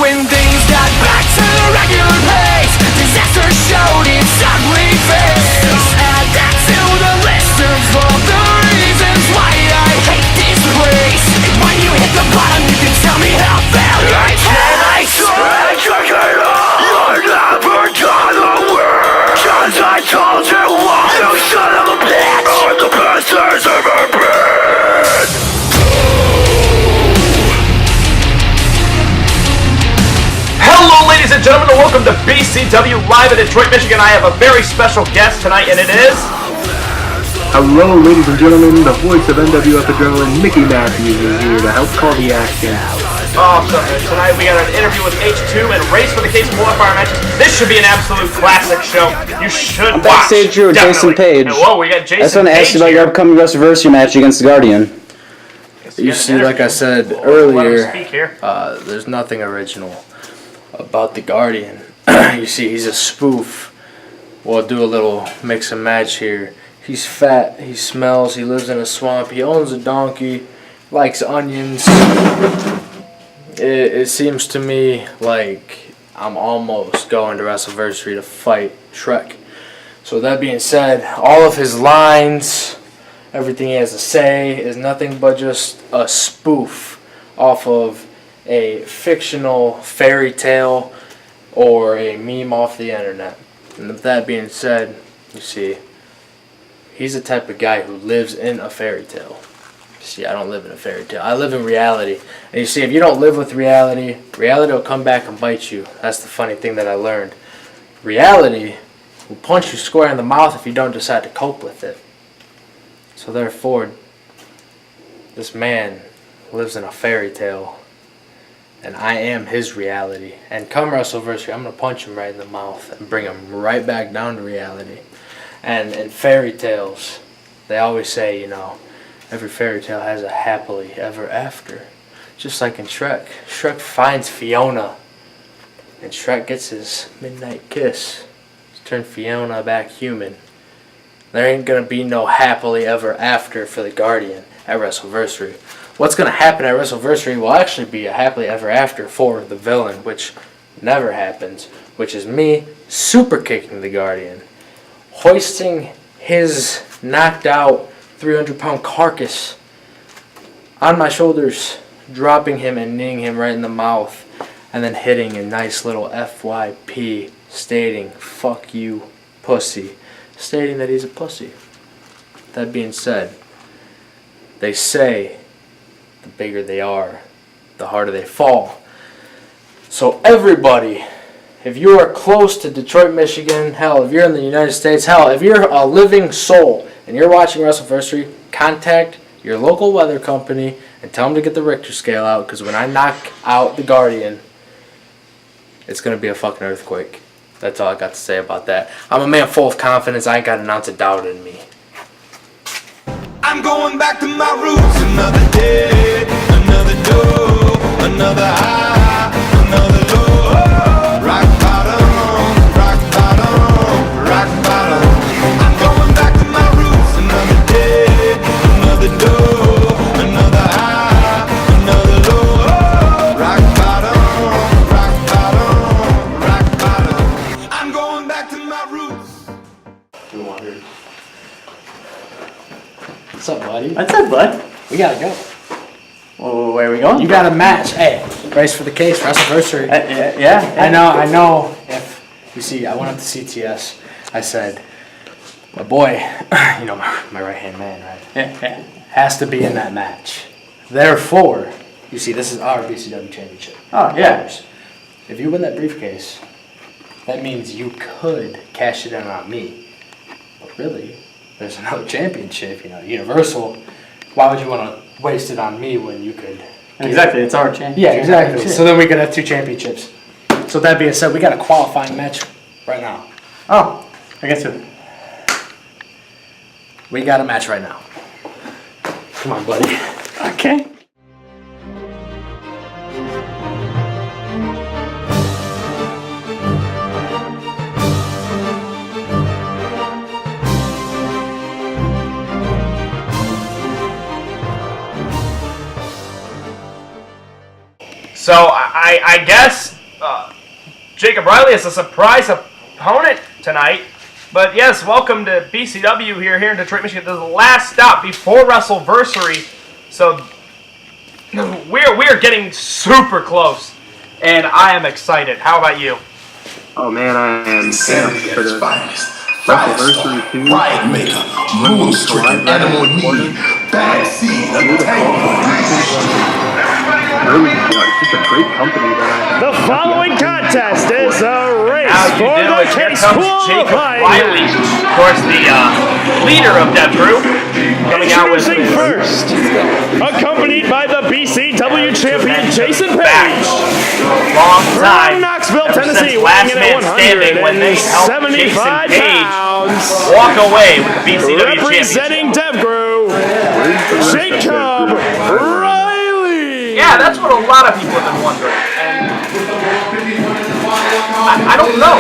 when things got back to the regular pace, disaster showed its ugly face. Add that to the list of all the reasons why I hate this place. When you hit the bottom, you can tell me how far I can. I swear you're never gonna win, 'cause I told you once, you son of a bitch, I'm the best there's ever been. Hello, ladies and gentlemen, and welcome to BCW Live in Detroit, Michigan. I have a very special guest tonight, and it is... Hello, ladies and gentlemen, the voice of NWF Adrenaline, Mickey Matthews, is here to help call the action. Awesome. Tonight we got an interview with H2 and Race for the Case qualifier matches. This should be an absolute classic show. You should watch. Backstage here with Jason Page. Whoa, we got Jason Page. I just want to ask you about your upcoming WrestleVersary match against the Guardian. You see, like I said earlier, there's nothing original about the Guardian. You see, he's a spoof. We'll do a little mix and match here. He's fat, he smells, he lives in a swamp, he owns a donkey, likes onions. It seems to me like I'm almost going to WrestleVersary to fight Shrek. So that being said, all of his lines, everything he has to say is nothing but just a spoof off of a fictional fairy tale or a meme off the internet. And with that being said, you see, he's the type of guy who lives in a fairy tale. See, I don't live in a fairy tale. I live in reality. And you see, if you don't live with reality, reality will come back and bite you. That's the funny thing that I learned. Reality will punch you square in the mouth if you don't decide to cope with it. So therefore, this man lives in a fairy tale, and I am his reality. And come WrestleVersary, I'm going to punch him right in the mouth and bring him right back down to reality. And in fairy tales, they always say, you know, every fairy tale has a happily ever after. Just like in Shrek. Shrek finds Fiona, and Shrek gets his midnight kiss to turn Fiona back human. There ain't gonna be no happily ever after for the Guardian at WrestleVersary. What's gonna happen at WrestleVersary will actually be a happily ever after for the villain, which never happens, which is me super kicking the Guardian, hoisting his knocked out 300-pound carcass on my shoulders, dropping him and kneeing him right in the mouth, and then hitting a nice little FYP stating, "Fuck you, pussy," stating that he's a pussy. That being said, they say the bigger they are, the harder they fall. So everybody, if you are close to Detroit, Michigan, hell, if you're in the United States, hell, if you're a living soul and you're watching WrestleVersary, contact your local weather company and tell them to get the Richter scale out, because when I knock out the Guardian, it's going to be a fucking earthquake. That's all I got to say about that. I'm a man full of confidence. I ain't got an ounce of doubt in me. I'm going back to my roots. Another day, another door, another high, another low. Rock bottom, rock bottom, rock bottom. I'm going back to my roots. Another day, another door, another high, another low. Rock bottom, rock bottom, rock bottom. I'm going back to my roots. What's up, buddy? What's up, bud? We gotta go. Well, where are we going? You got a match. Hey, race for the case, WrestleVersary. Yeah. I know. If you see, I went up to CTS. I said, my boy, you know, my right-hand man, right? Yeah. Has to be in that match. Therefore, you see, this is our BCW championship. Oh, yeah. Ours. If you win that briefcase, that means you could cash it in on me. But really, there's another championship, you know, Universal. Why would you want to waste it on me when you could? Exactly, it's our championship. Yeah, exactly. So then we could have two championships. So that being said, we got a qualifying match right now. Oh, I guess so. We got a match right now. Come on, buddy. Okay. So I guess Jacob Riley is a surprise opponent tonight. But yes, welcome to BCW here in Detroit, Michigan. This is the last stop before WrestleVersary. So we're getting super close, and I am excited. How about you? Oh man, I am Insanity amped at for its the finest. WrestleVersary 2. Riot maker, moon-stricken animal meat, backseat Really, it's just a great company that I have. The following contest is a race Now you for do the it. Here case comes Jacob Riley, qualifying. of course, the leader of Dev Group, coming out with Introducing first, accompanied by the BCW champion Jason Page. long time. From Knoxville, Ever Tennessee, since Last weighing in Man at Standing when they helped Jason 175 Page pounds. walk away with the BCW championship. Representing Dev Group, Jacob Riley. Yeah, that's what a lot of people have been wondering. And I don't know.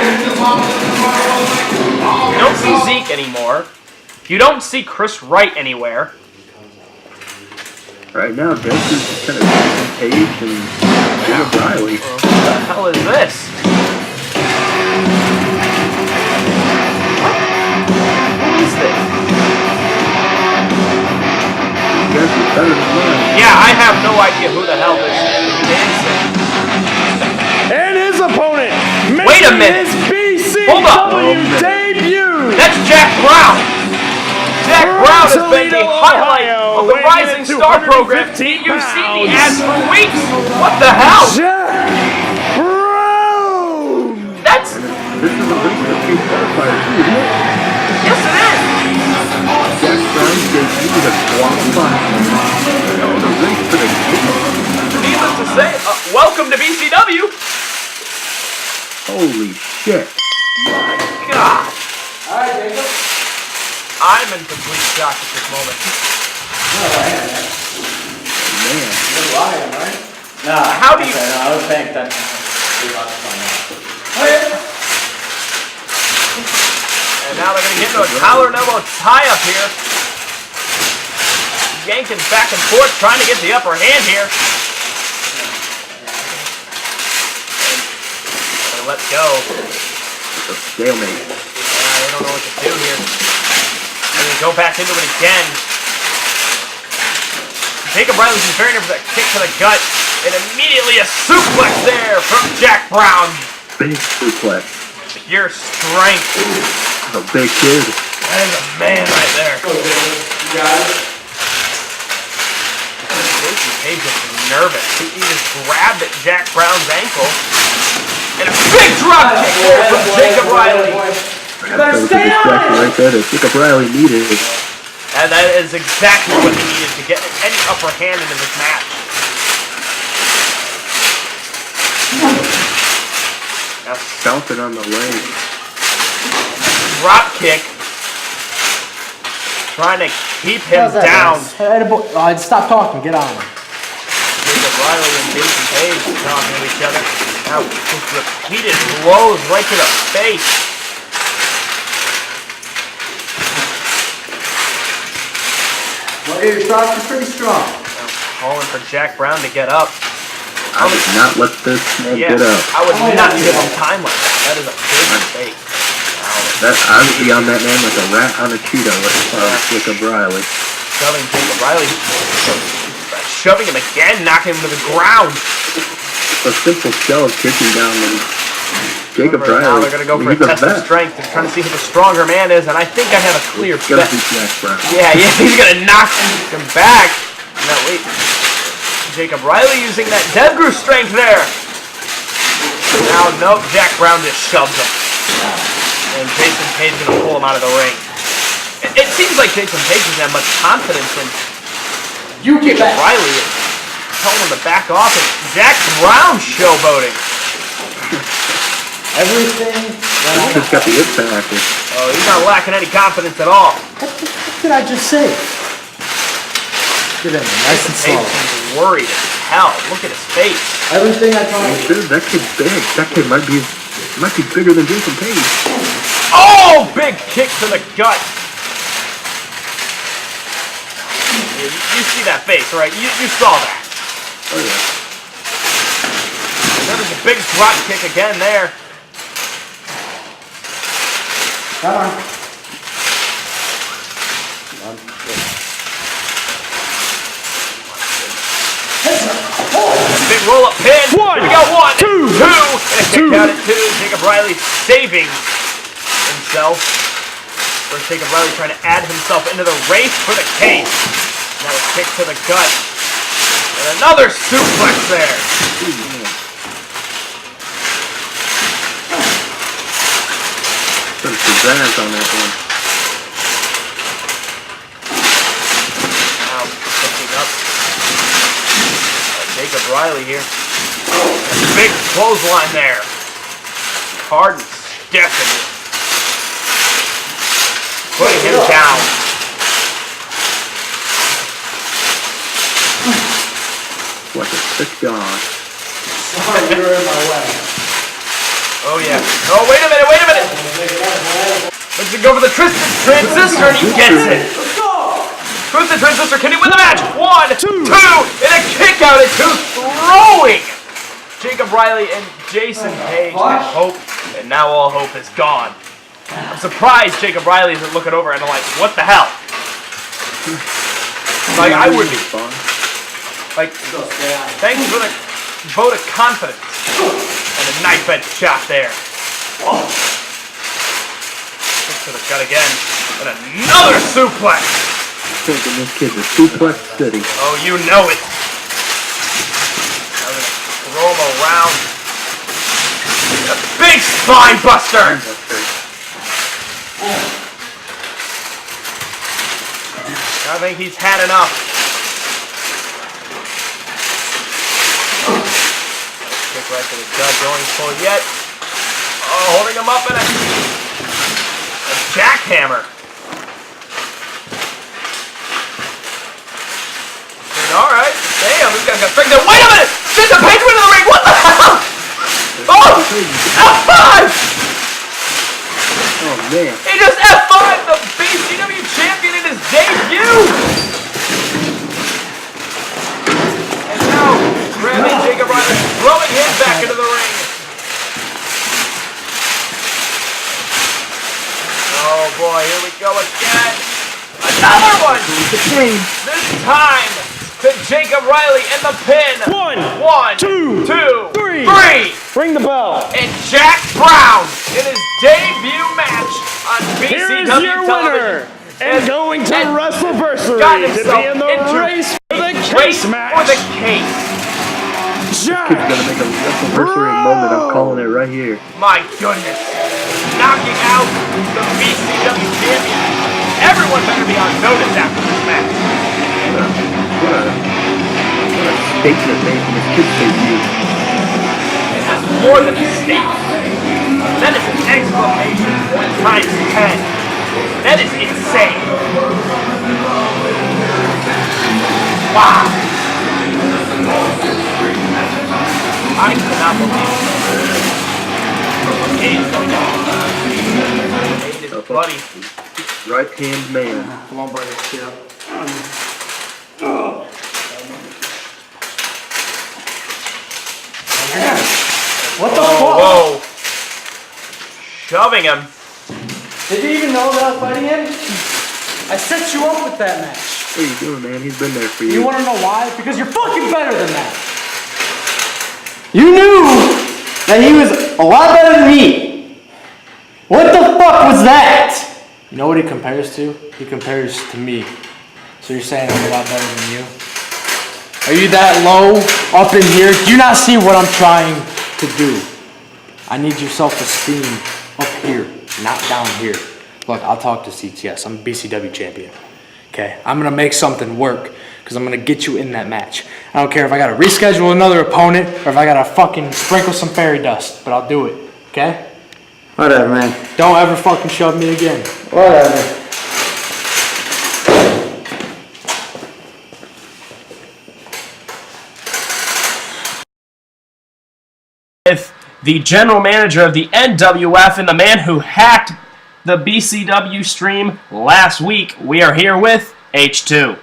You don't see Zeke anymore. You don't see Chris Wright anywhere. Right now, this is kind of Page and Jacob Riley. What the hell is this? Who is this? This is better than mine. Yeah, I have no idea who the hell this is. And his opponent, Wait a making minute. his Hold up. BCW debut. That's Jack Brown. Jack Brown has been the Toledo, highlight Ohio, of the weighing Rising in at Star program. 215 You've seen the pounds. ads for weeks. What the hell? Jack Brown. That's This is a race for two qualifiers, too, isn't it? yes, it is. Jack Brown debuted a qualifier. No, the race for the Needless to say, welcome to BCW. Holy shit. God. I'm in complete shock at this moment. Man. How do you? I was paying attention. And now they're gonna get into a collar and elbow tie-up here. Yanking back and forth, trying to get the upper hand here. And let's go. It's a stalemate. They don't know what to do here. And they go back into it again. Jacob Riley's been very near for that kick to the gut. And immediately a suplex there from Jack Brown. Big suplex. Pure strength. A big kid. That is a man right there. Jason Page is nervous. He just grabbed at Jack Brown's ankle. And a big drop kick there from Jacob Riley. That was a distraction right there that Jacob Riley needed. And that is exactly what he needed to get any upper hand into this match. Now, Bouncing on the leg. drop kick. Trying to keep him down. Stop talking. Get on. Jacob Riley and Jason Page talking to each other. Now, just repeated blows right to the face. Well, your shots are pretty strong. Calling for Jack Brown to get up. I would not let this man Yeah, get up. I would not give him time like that. That is a big mistake. I would be on that man like a rat on a Cheeto if I was Jacob Riley. Shoving Jacob Riley. Shoving him again, knocking him to the ground. A simple shove kicking down and Jacob Remember, Riley. now they're going to go for a he's test of vet. strength. They're trying to see who the stronger man is, and I think I have a clear It's gonna bet. be Jack Brown. Yeah, he's going to knock him back. No, wait. Jacob Riley using that Dev Group strength there. Now, nope, Jack Brown just shoves him. And Jason Page is going to pull him out of the ring. It seems like Jason Page doesn't have much confidence in Jacob Riley. Telling him to back off, and Jack Brown showboating. Everything He's just got the it factor. Oh, he's not lacking any confidence at all. What did I just say? Get in, nice and Page slow. is worried as hell. Look at his face. Everything I told you. Dude, that kid's big. That kid might be bigger than Jason Page. Oh, big kick to the gut. You see that face, right? You saw that. Oh yeah. big drop kick again there. Come on. Big roll-up pin. One, We got one, two, and a kick out at 2. Jacob Riley saving himself. Where's Jacob Riley trying to add himself into the race for the case. Now a kick to the gut. And another suplex there. Some pizzazz on that one. Now picking up Jacob Riley here. A big clothesline there. Hard and stiff and putting him down. Like a sick dog. Sorry, you were in my way. Oh yeah. Oh, wait a minute, wait a minute. Let's go for the Twisted Transistor and he gets it. Twisted Transistor, can he win the match? 1, 2, and a kick out at 2, throwing Jacob Riley and Jason Page at hope, and now all hope is gone. I'm surprised Jacob Riley isn't looking over and like, what the hell? Like, I would be. Like, thanks for the vote of confidence. And a knife edge shot there. Kick to the gut again. And another suplex. Thinking this kid's a suplex city. Oh, you know it. I'm gonna throw him around. A big spine buster. I think he's had enough. Kick right to the gut, going full yet. Oh, holding him up in a jackhammer. Alright, damn, this guy's got strength there. Wait a minute! Jason Page went in the ring! What the hell? Oh! F5! Oh man. He just F5'd the BCW champion in his debut! And now, grabbing Jacob Riley, throwing him back into the ring. Oh boy, here we go again. Another one! This time to Jacob Riley and the pin. 1, 2, 3. Ring the bell. And Jack Brown in his debut match on Here is BCW your television. winner. And going to WrestleVersary got to himself be in the into race for the race case for match. the case. Kid's gonna make a WrestleVersary moment. I'm calling it right here. My goodness. Knocking out the BCW champion. Everyone better be on notice after this match. What a statement made from this kid's debut. And that's more than a statement. That is an exclamation point times 10. That is insane. Wow. I cannot believe it. Cade's going down. Cade is bloody. Right hand man. Come on, buddy. Get up. What the fuck? Whoa. Shoving him. Did you even know that I was fighting him? I set you up with that match. What are you doing, man? He's been there for you. You want to know why? Because you're fucking better than that. You knew that he was a lot better than me. What the fuck was that? You know what he compares to? He compares to me. So you're saying I'm a lot better than you? Are you that low up in here? Do you not see what I'm trying to do? I need your self-esteem up here, not down here. Look, I'll talk to CTS. I'm a BCW champion. Okay? I'm going to make something work because I'm going to get you in that match. I don't care if I got to reschedule another opponent or if I got to fucking sprinkle some fairy dust, but I'll do it. Okay? Whatever, man. Don't ever fucking shove me again. Whatever. With the general manager of the NWF and the man who hacked the BCW stream last week, we are here with H2.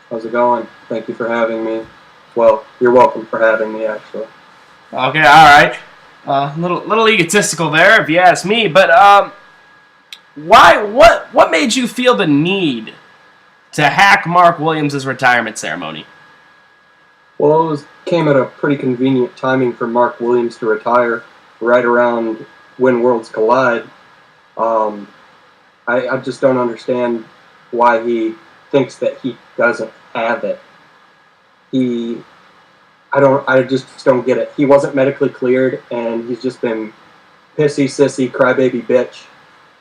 How's it going? Thank you for having me. Well, you're welcome for having me, actually. Okay, all right. Little egotistical there, if you ask me. But why? What made you feel the need to hack Mark Williams' retirement ceremony? Well, came at a pretty convenient timing for Mark Williams to retire, right around when Worlds Collide. I just don't understand why he thinks that he doesn't have it. I just don't get it. He wasn't medically cleared, and he's just been pissy, sissy, crybaby bitch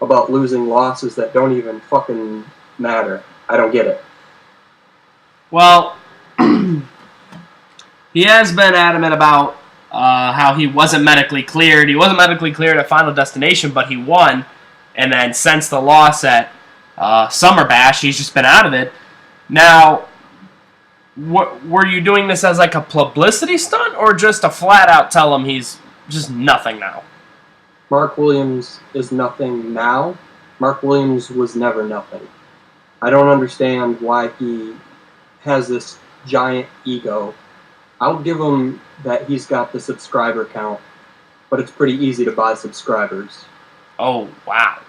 about losing losses that don't even fucking matter. I don't get it. Well, he has been adamant about how he wasn't medically cleared. He wasn't medically cleared at Final Destination, but he won. And then since the loss at Summer Bash, he's just been out of it. Now, were you doing this as like a publicity stunt, or just to flat out tell him he's just nothing now? Mark Williams is nothing now. Mark Williams was never nothing. I don't understand why he has this giant ego. I'll give him that he's got the subscriber count, but it's pretty easy to buy subscribers. Oh, wow.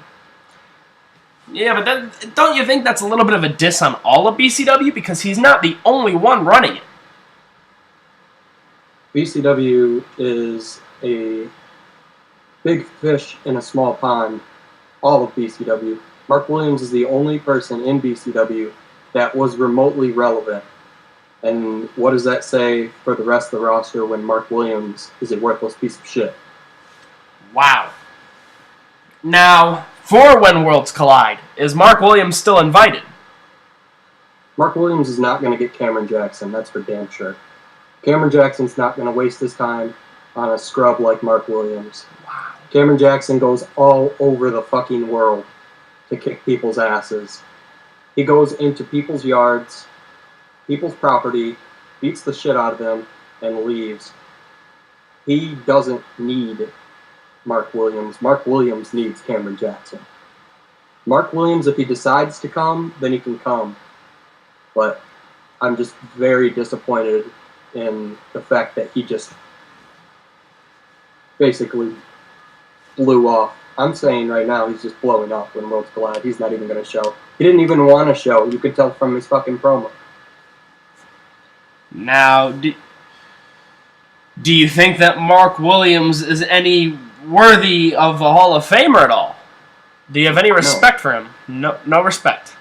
Yeah, but don't you think that's a little bit of a diss on all of BCW? Because he's not the only one running it. BCW is a big fish in a small pond. All of BCW. Mark Williams is the only person in BCW that was remotely relevant. And what does that say for the rest of the roster when Mark Williams is a worthless piece of shit? Wow. Now, for When Worlds Collide, is Mark Williams still invited? Mark Williams is not going to get Cameron Jackson, that's for damn sure. Cameron Jackson's not going to waste his time on a scrub like Mark Williams. Wow. Cameron Jackson goes all over the fucking world to kick people's asses. He goes into people's yards, people's property, beats the shit out of them, and leaves. He doesn't need Mark Williams. Mark Williams needs Cameron Jackson. Mark Williams, if he decides to come, then he can come. But I'm just very disappointed in the fact that he just basically blew off. I'm saying right now he's just blowing off when Worlds Collide. He's not even going to show. He didn't even want to show. You could tell from his fucking promo. Now, do you think that Mark Williams is any worthy of a Hall of Famer at all? Do you have any respect for him? No respect.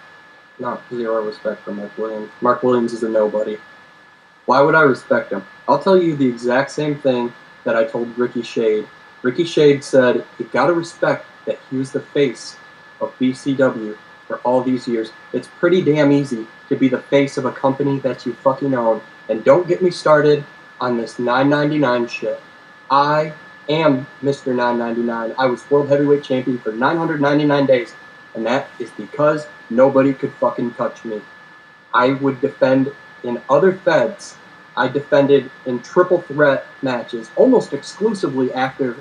No, zero respect for Mark Williams. Mark Williams is a nobody. Why would I respect him? I'll tell you the exact same thing that I told Ricky Shade. Ricky Shade said, you gotta respect that he was the face of BCW for all these years. It's pretty damn easy to be the face of a company that you fucking own. And don't get me started on this $9.99 shit. I am Mr. 999. I was World Heavyweight Champion for 999 days. And that is because nobody could fucking touch me. I would defend in other feds. I defended in triple threat matches almost exclusively after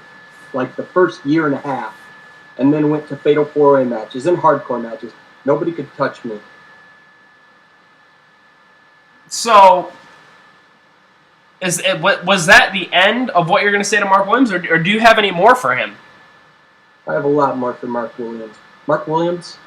like the first year and a half. And then went to fatal 4-way matches and hardcore matches. Nobody could touch me. So, was that the end of what you're going to say to Mark Williams, or do you have any more for him? I have a lot more for Mark Williams. Mark Williams,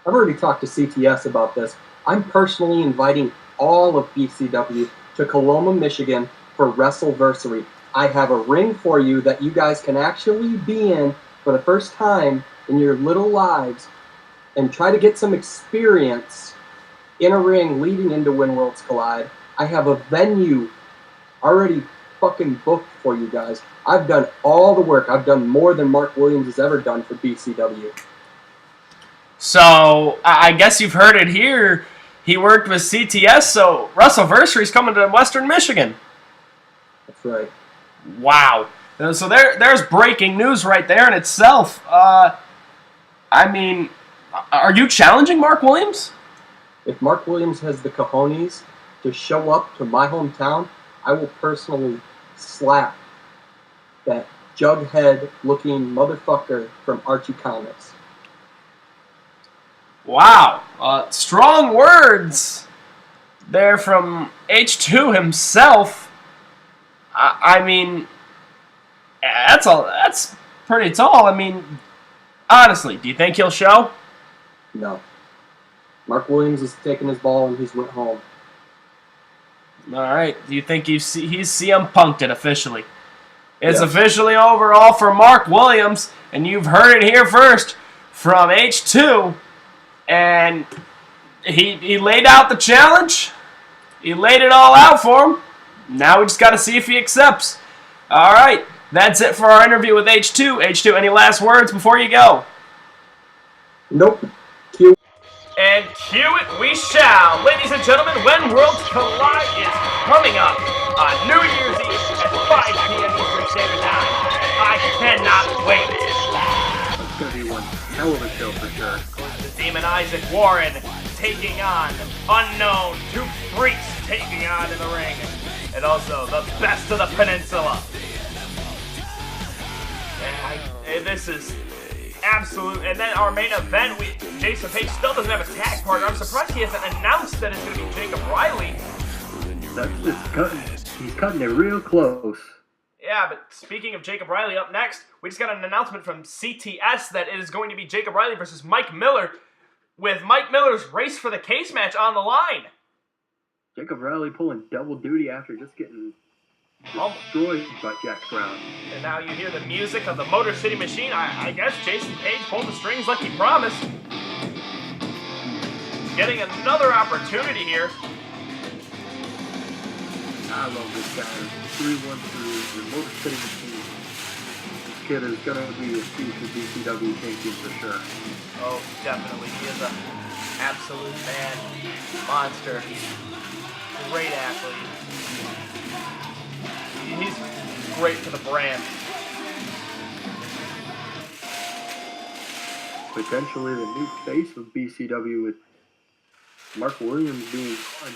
I've already talked to CTS about this. I'm personally inviting all of BCW to Coloma, Michigan for WrestleVersary. I have a ring for you that you guys can actually be in for the first time in your little lives and try to get some experience in a ring leading into When Worlds Collide. I have a venue already fucking booked for you guys. I've done all the work. I've done more than Mark Williams has ever done for BCW. So, I guess you've heard it here. He worked with CTS, so WrestleVersary is coming to Western Michigan. That's right. Wow. So there's breaking news right there in itself. I mean, are you challenging Mark Williams? If Mark Williams has the cojones to show up to my hometown, I will personally slap that jughead-looking motherfucker from Archie Comics. Wow. Strong words there from H2 himself. I mean, that's all. That's pretty tall. I mean, honestly, do you think he'll show? No. Mark Williams is taking his ball and he's went home. All right. Do you think he's CM Punk'd it officially? It's Yes. officially over all for Mark Williams, and you've heard it here first from H2. And he laid out the challenge. He laid it all out for him. Now we just got to see if he accepts. All right. That's it for our interview with H2. H2, any last words before you go? Nope. Cue. And cue it we shall. Ladies and gentlemen, When Worlds Collide is coming up on New Year's Eve at 5 p.m. Eastern Standard Time. I cannot wait. It's going to be one hell of a show for sure. The Demon Isaac Warren taking on Unknown, two freaks taking on in the ring. And also the best of the peninsula. And this is absolute. And then our main event, Jason Page still doesn't have a tag partner. I'm surprised he hasn't announced that it's going to be Jacob Riley. That's just cutting. He's cutting it real close. Yeah, but speaking of Jacob Riley, up next, we just got an announcement from CTS that it is going to be Jacob Riley versus Mike Miller, with Mike Miller's race for the case match on the line. Jacob Riley pulling double duty after just getting destroyed by Jack Brown. And now you hear the music of the Motor City Machine. I guess Jason Page pulled the strings like he promised. Getting another opportunity here. I love this guy. 313, the Motor City Machine. This kid is going to be a future BCW champion for sure. Oh, definitely. He is an absolute man. Monster. Great athlete. He's great for the brand. Potentially the new face of BCW with Mark Williams being gone.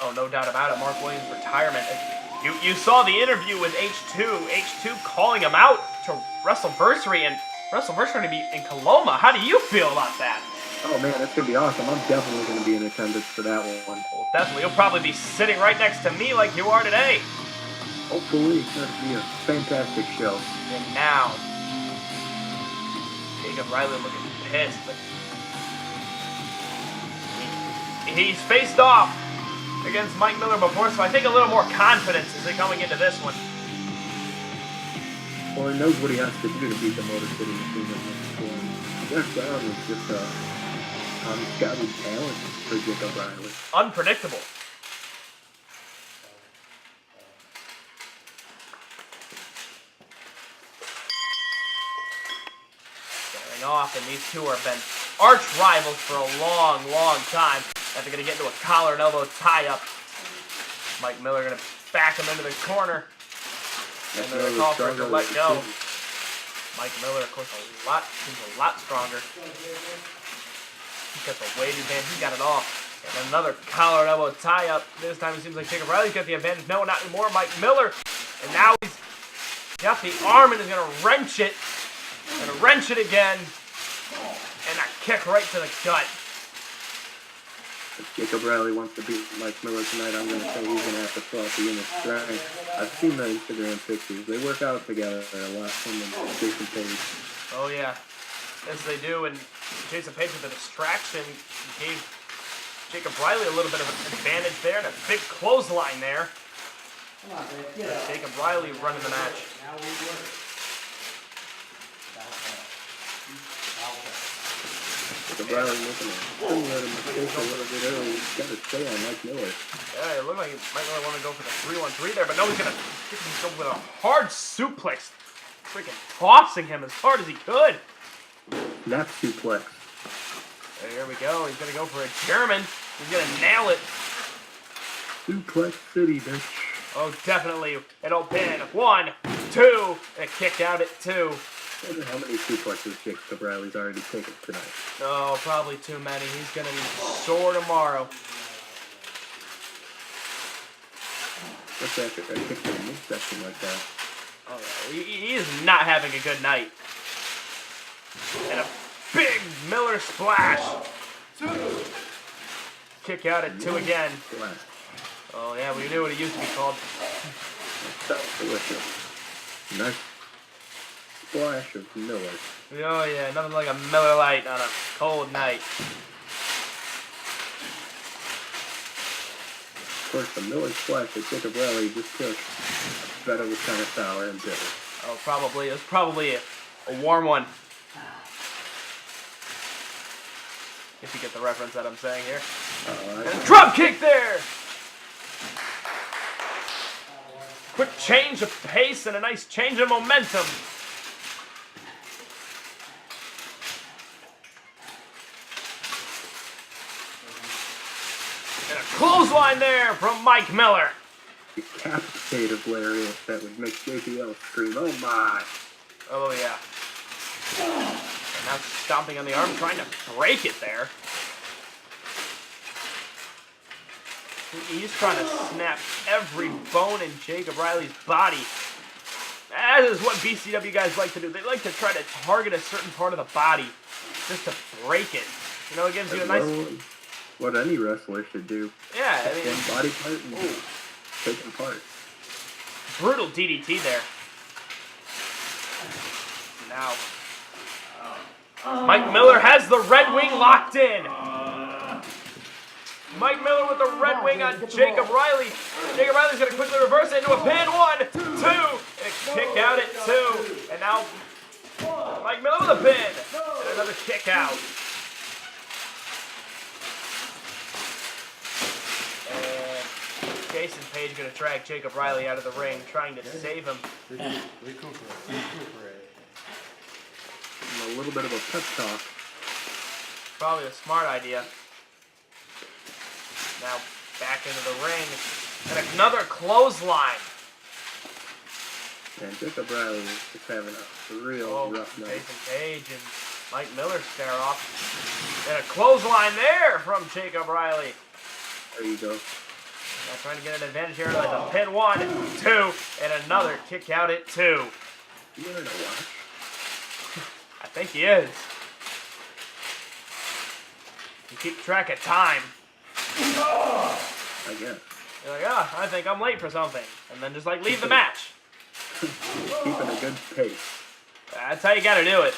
Oh, no doubt about it. Mark Williams' retirement. You saw the interview with H2. H2 calling him out to WrestleVersary, and WrestleVersary going to be in Coloma. How do you feel about that? Oh man, that's going to be awesome. I'm definitely going to be in attendance for that one. Well, definitely. You'll probably be sitting right next to me like you are today. Hopefully, it's going to be a fantastic show. And now, Jacob Riley looking pissed. But he's faced off against Mike Miller before, so I think a little more confidence as they're coming into this one. Well, he knows what he has to do to beat the Motor City Machine in this one. Jack Brown is just a unscheduled talent for Jacob Riley. Unpredictable. Starting off, and these two have been arch rivals for a long, long time. They're going to get into a collar and elbow tie-up. Mike Miller going to back him into the corner. And they're going to call for him to let go. Mike Miller, of course, seems a lot stronger. He's got the weight advantage. He's got it all. And another collar and elbow tie-up. This time it seems like Jacob Riley's got the advantage. No, not anymore. Mike Miller. And now he's got the arm and is going to wrench it. And wrench it again. And a kick right to the gut. If Jacob Riley wants to beat Mike Miller tonight, I'm going to say he's going to have to throw out the unit strength. I've seen the Instagram pictures. They work out together a lot, him and Jason Page. Oh, yeah. Yes, they do. And Jason Page with the distraction gave Jacob Riley a little bit of an advantage there, and a big clothesline there. Jacob Riley running the match. Jacob Riley making a similar mistake a little bit early. He's got to stay on Mike Miller. Yeah, it looked like he might really want to go for the 3-1-3 there, but no, he's going to go with a hard suplex. Freaking tossing him as hard as he could. Snap suplex. There we go. He's going to go for a German. He's going to nail it. Suplex City, bitch. Oh, definitely. It'll pin. 1, 2, and kick out at 2. I wonder how many suplexes Jacob Riley's already taken tonight. Oh, probably too many. He's going to be sore tomorrow. What's after I kick to the midsection like that? Oh, yeah. He is not having a good night. And a big Miller splash. Kick out at 2 again. Splash. Oh, yeah, we knew what it used to be called. Sounds delicious. Nice splash of Miller. Oh yeah, nothing like a Miller Lite on a cold night. Of course, the Miller splash that Jacob Riley just took, I bet it was kind of sour and bitter. Oh, probably. It was probably a warm one. If you get the reference that I'm saying here. And a drop kick there! Quick change of pace and a nice change of momentum. And a clothesline there from Mike Miller. Decapitative lariat that would make JBL scream, oh my! Oh yeah. And now stomping on the arm, trying to break it there. He's trying to snap every bone in Jacob Riley's body. That is what BCW guys like to do. They like to try to target a certain part of the body just to break it. You know, it gives you a nice... What any wrestler should do. Yeah, I mean... One body part and take it apart. Brutal DDT there. Now... Mike Miller has the Red Wing locked in. Mike Miller with the Red Wing on Jacob Riley. Jacob Riley's going to quickly reverse it into a pin. 1, 2, and a kick out at 2. And now Mike Miller with a pin. And another kick out. And Jason Page going to drag Jacob Riley out of the ring, trying to save him. Recuperate. And a little bit of a pep talk. Probably a smart idea. Now back into the ring, and another clothesline. And Jacob Riley is just having a real rough night. Jason Page and Mike Miller stare off. And a clothesline there from Jacob Riley. There you go. Now trying to get an advantage here. Like a pin 1, 2, and another kick out at 2. You learn a lot. I think he is. You keep track of time. I guess. You're like, I think I'm late for something. And then just like leave the match. Keeping a good pace. That's how you gotta do it.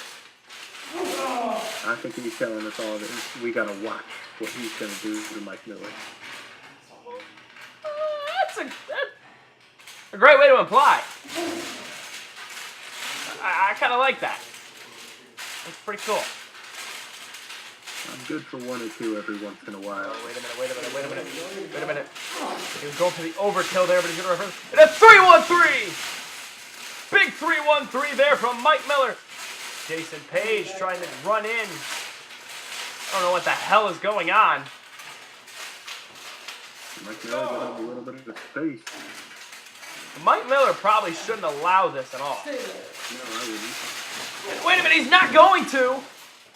I think he's telling us all that we gotta watch what he's gonna do to Mike Miller. That's a great way to imply. I kind of like that. That's pretty cool. I'm good for 1 or 2 every once in a while. Oh, wait a minute. He was going for the overkill there, but he's going to reverse. And a 3-1-3! Big 3-1-3 there from Mike Miller. Jason Page trying to run in. I don't know what the hell is going on. Mike Miller got a little bit of space. Mike Miller probably shouldn't allow this at all. No, I wouldn't. Wait a minute, he's not going to.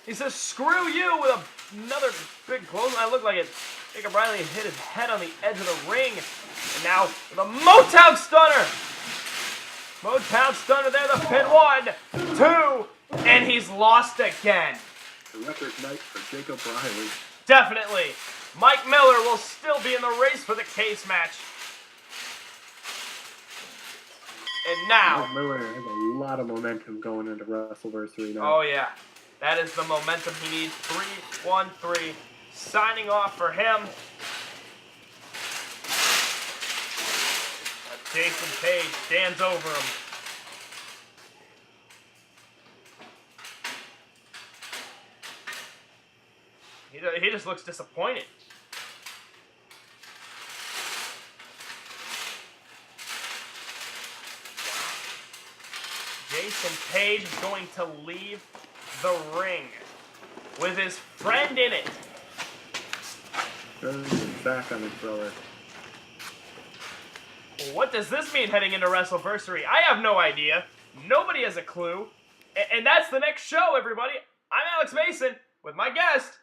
He says, screw you, with another big clothesline. Looked like it. Jacob Riley hit his head on the edge of the ring. And now, with a Motown Stunner. Motown Stunner there, the pin. 1, 2, and he's lost again. A record night for Jacob Riley. Definitely. Mike Miller will still be in the race for the case match. And now... Mike Miller has a lot of momentum going into WrestleVersary now. Oh, yeah. That is the momentum he needs. 3-1-3. Signing off for him. Jason Page stands over him. He just looks disappointed. Jason Page is going to leave the ring with his friend in it. Turns his back on his brother. What does this mean heading into WrestleVersary? I have no idea. Nobody has a clue. And that's the next show, everybody. I'm Alex Mason with my guest,